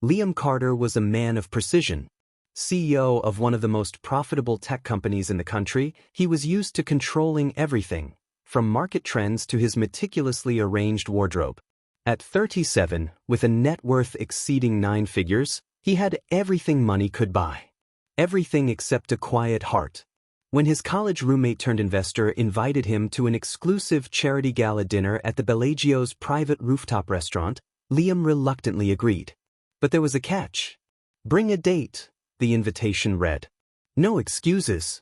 Liam Carter was a man of precision. CEO of one of the most profitable tech companies in the country, he was used to controlling everything, from market trends to his meticulously arranged wardrobe. At 37, with a net worth exceeding 9 figures, he had everything money could buy. Everything except a quiet heart. When his college roommate turned investor invited him to an exclusive charity gala dinner at the Bellagio's private rooftop restaurant, Liam reluctantly agreed. But there was a catch. "Bring a date," the invitation read. No excuses.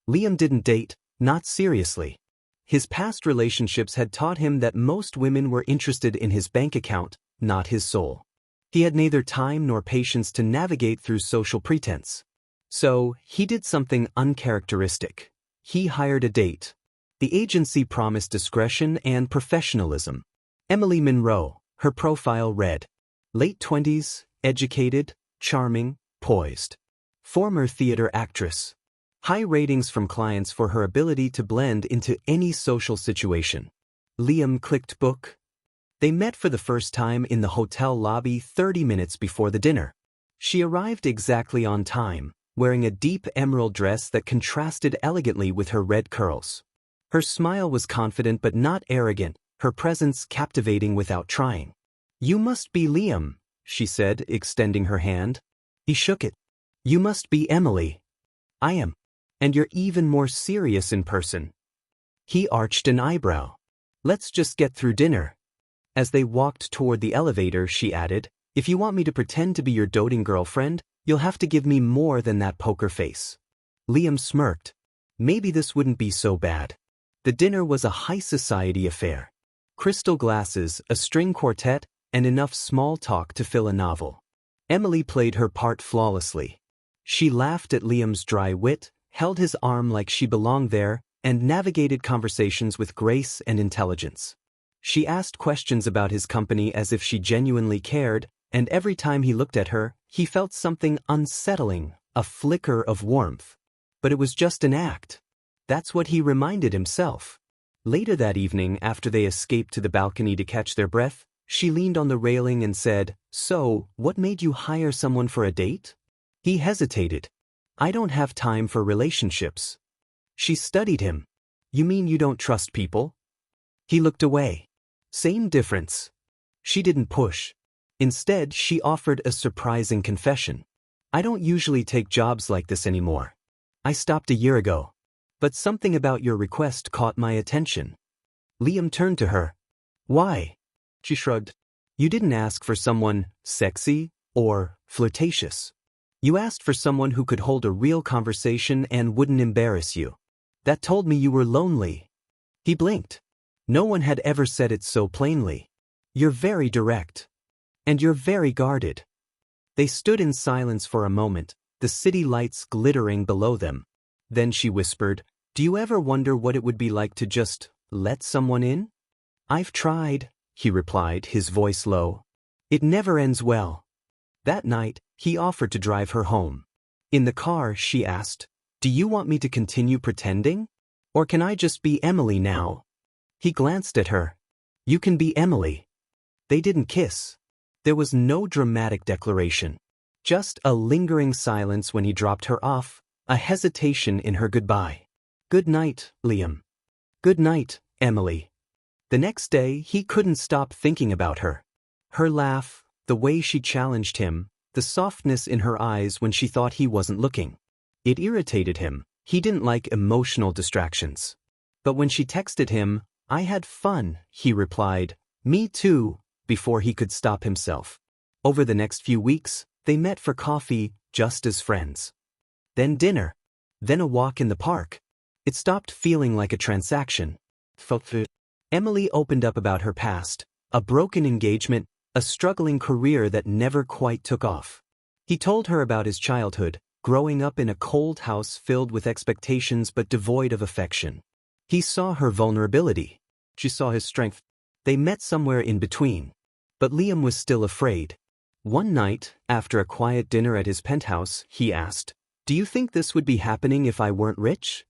Liam didn't date, not seriously. His past relationships had taught him that most women were interested in his bank account, not his soul. He had neither time nor patience to navigate through social pretense. So, he did something uncharacteristic. He hired a date. The agency promised discretion and professionalism. Emily Monroe, her profile read. Late 20s, educated, charming, poised. Former theater actress. High ratings from clients for her ability to blend into any social situation. Liam clicked book. They met for the first time in the hotel lobby 30 minutes before the dinner. She arrived exactly on time, wearing a deep emerald dress that contrasted elegantly with her red curls. Her smile was confident but not arrogant, her presence captivating without trying. "You must be Liam," she said, extending her hand. He shook it. "You must be Emily." "I am. And you're even more serious in person." He arched an eyebrow. "Let's just get through dinner." As they walked toward the elevator, she added, "If you want me to pretend to be your doting girlfriend, you'll have to give me more than that poker face." Liam smirked. Maybe this wouldn't be so bad. The dinner was a high society affair. Crystal glasses, a string quartet, and enough small talk to fill a novel. Emily played her part flawlessly. She laughed at Liam's dry wit, held his arm like she belonged there, and navigated conversations with grace and intelligence. She asked questions about his company as if she genuinely cared, and every time he looked at her, he felt something unsettling, a flicker of warmth. But it was just an act. That's what he reminded himself. Later that evening, after they escaped to the balcony to catch their breath, she leaned on the railing and said, "So, what made you hire someone for a date?" He hesitated. "I don't have time for relationships." She studied him. "You mean you don't trust people?" He looked away. Same difference. She didn't push. Instead, she offered a surprising confession. "I don't usually take jobs like this anymore. I stopped a year ago. But something about your request caught my attention." Liam turned to her. "Why?" She shrugged. "You didn't ask for someone sexy or flirtatious. You asked for someone who could hold a real conversation and wouldn't embarrass you. That told me you were lonely." He blinked. No one had ever said it so plainly. "You're very direct. And you're very guarded." They stood in silence for a moment, the city lights glittering below them. Then she whispered, "Do you ever wonder what it would be like to just let someone in?" "I've tried," he replied, his voice low. "It never ends well." That night, he offered to drive her home. In the car, she asked, "Do you want me to continue pretending? Or can I just be Emily now?" He glanced at her. "You can be Emily." They didn't kiss. There was no dramatic declaration. Just a lingering silence when he dropped her off, a hesitation in her goodbye. "Good night, Liam." "Good night, Emily." The next day, he couldn't stop thinking about her. Her laugh, the way she challenged him, the softness in her eyes when she thought he wasn't looking. It irritated him. He didn't like emotional distractions. But when she texted him, "I had fun," he replied, "Me too," before he could stop himself. Over the next few weeks, they met for coffee, just as friends. Then dinner. Then a walk in the park. It stopped feeling like a transaction. Emily opened up about her past, a broken engagement, a struggling career that never quite took off. He told her about his childhood, growing up in a cold house filled with expectations but devoid of affection. He saw her vulnerability. She saw his strength. They met somewhere in between. But Liam was still afraid. One night, after a quiet dinner at his penthouse, he asked, "Do you think this would be happening if I weren't rich?"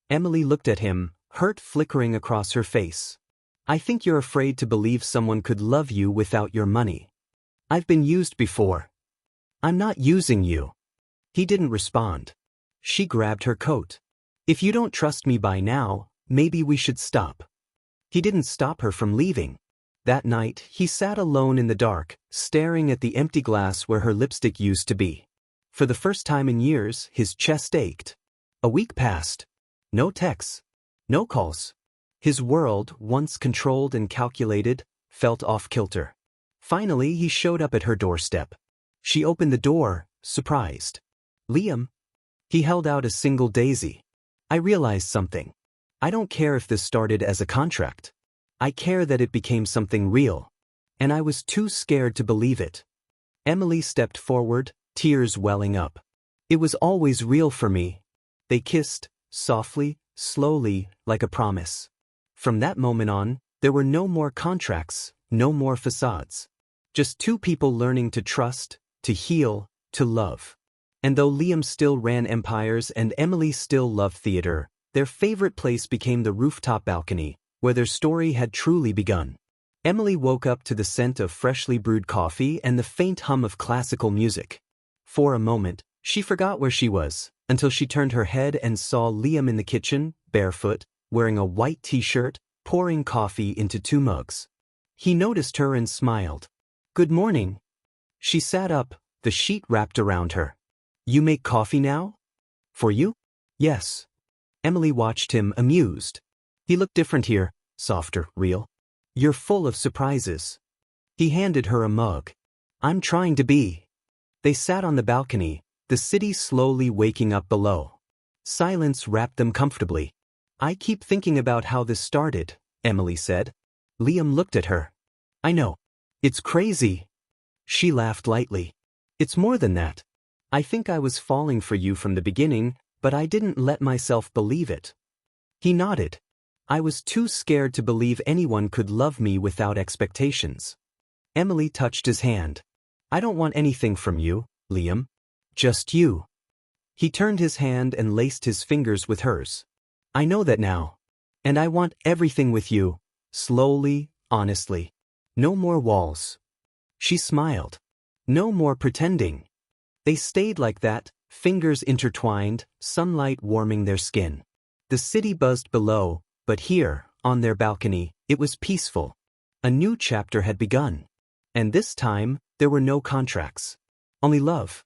Emily looked at him, hurt flickering across her face. "I think you're afraid to believe someone could love you without your money. I've been used before. I'm not using you. He didn't respond. She grabbed her coat. If you don't trust me by now, maybe we should stop. He didn't stop her from leaving. That night, he sat alone in the dark, staring at the empty glass where her lipstick used to be. For the first time in years, his chest ached. A week passed. No texts. No calls. His world, once controlled and calculated, felt off-kilter. Finally, he showed up at her doorstep. She opened the door, surprised. Liam. He held out a single daisy. I realized something. I don't care if this started as a contract. I care that it became something real. And I was too scared to believe it. Emily stepped forward, tears welling up. It was always real for me. They kissed, softly, slowly, like a promise. From that moment on, there were no more contracts, no more facades. Just two people learning to trust, to heal, to love. And though Liam still ran empires and Emily still loved theater, their favorite place became the rooftop balcony, where their story had truly begun. Emily woke up to the scent of freshly brewed coffee and the faint hum of classical music. For a moment, she forgot where she was, until she turned her head and saw Liam in the kitchen, barefoot, wearing a white t-shirt, pouring coffee into 2 mugs. He noticed her and smiled. Good morning. She sat up, the sheet wrapped around her. You make coffee now? For you? Yes. Emily watched him, amused. He looked different here, softer, real. You're full of surprises. He handed her a mug. I'm trying to be. They sat on the balcony, the city slowly waking up below. Silence wrapped them comfortably. I keep thinking about how this started, Emily said. Liam looked at her. I know. It's crazy. She laughed lightly. It's more than that. I think I was falling for you from the beginning, but I didn't let myself believe it. He nodded. I was too scared to believe anyone could love me without expectations. Emily touched his hand. I don't want anything from you, Liam. Just you. He turned his hand and laced his fingers with hers. I know that now. And I want everything with you, slowly, honestly. No more walls. She smiled. No more pretending. They stayed like that, fingers intertwined, sunlight warming their skin. The city buzzed below, but here, on their balcony, it was peaceful. A new chapter had begun. And this time, there were no contracts. Only love.